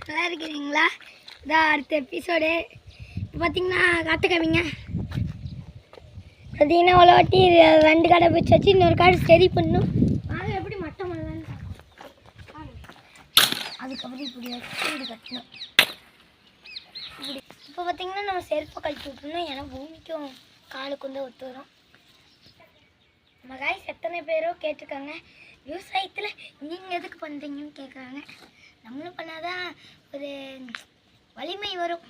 நல்லா இருக்கிறீங்களா? இதான் அடுத்த எபிசோடு. இப்போ பார்த்தீங்கன்னா காட்டுக்காமிங்க பார்த்தீங்கன்னா அவ்வளோ வாட்டி 2 கடை பிடிச்சி வச்சு இன்னொரு காடு சரி பண்ணும். நாங்கள் எப்படி மட்டம் பண்ணலான்னு அதுக்கப்புறம் இப்படி வச்சு இப்படி கட்டணும். இப்படி இப்போ பார்த்தீங்கன்னா நம்ம செருப்பை கழிச்சு விட்டுருந்தோம். ஏன்னா பூமிக்கும் காலுக்கு வந்து ஒத்து வரும். நம்ம காய்ஸ் எத்தனை பேரோ கேட்டிருக்காங்க, விவசாயத்தில் நீங்கள் எதுக்கு பண்ணுறீங்கன்னு கேட்குறாங்க. நம்மளும் பண்ணாதான் ஒரு வலிமை வரும்.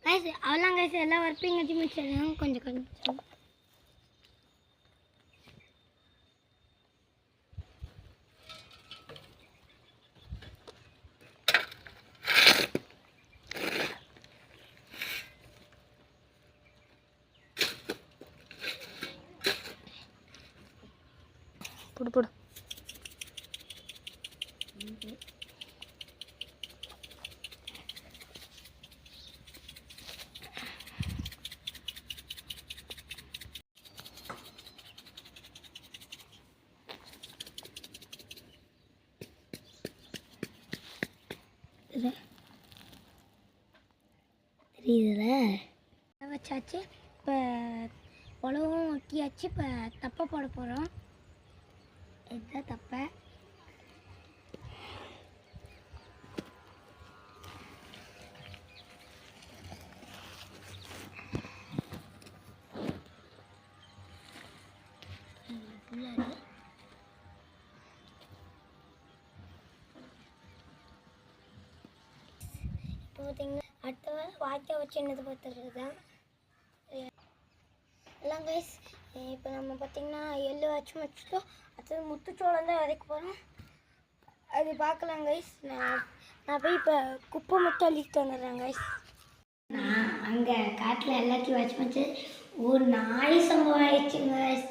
காய்ஸ் அவ்வளோதான் காய்ஸ், எல்லா ஒர்க்கையும் கட்டி முடிச்சிடலாம். கொஞ்சம் கொஞ்சம் போடு போடு. தெரியுதுல வச்சாச்சு. இப்போ உழவும் ஒட்டியாச்சு. இப்போ தப்பை போட போகிறோம். இதுதான் தப்பை. இப்போ பார்த்தீங்கன்னா அடுத்த வேலை வாய்க்கால் வச்சு என்னது பார்த்துறது தான் எல்லாம் கைஸ். இப்போ நம்ம பார்த்திங்கன்னா எள்ளு வச்சுட்டோம். அடுத்தது முத்துச்சோளம் தான் விதைக்க போகிறோம். அது பார்க்கலாம் கைஸ். நான் போய் இப்போ குப்பை மட்டும் அள்ளிட்டு வந்துடுறேன் கைஸ். நான் அங்கே காட்டில் எல்லாத்தையும் வச்சு ஒரு நாய் சம்பவம் ஆயிடுச்சுங்க கைஸ்.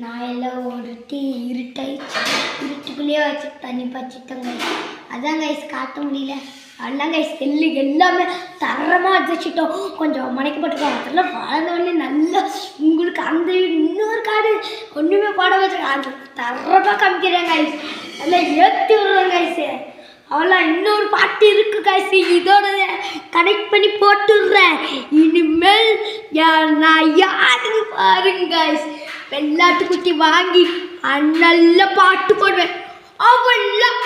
நான் எல்லாம் ஒருட்டி இருட்டுக்குள்ளேயே வச்சு தண்ணி பச்சிட்டோம் கைஸ். அதான் கைஸ் காட்ட முடியல. அதெல்லாம் கைஸ் எள்ளு எல்லாமே தரமாக வச்சுட்டோம். கொஞ்சம் மறைக்கப்பட்டிருக்கோம். அதெல்லாம் வளர்ந்தோடனே நல்லா உங்களுக்கு அந்த இன்னொரு காடு ஒன்றுமே பாட வச்சுருக்கேன். அது தரமாக காமிக்கிறேன் கைஸ். நல்லா ஏற்றி விடுறேன் கைஸ். அவ்வளோ இன்னொரு பாட்டு இருக்குது கைஸ். இதோட கனெக்ட் பண்ணி போட்டுடுறேன். இனிமேல் நான் யாருன்னு பாருங்க கைஸ். வெள்ளாட்டு குட்டி வாங்கி நல்ல பாட்டு போடுவேன். அவெல்லாம்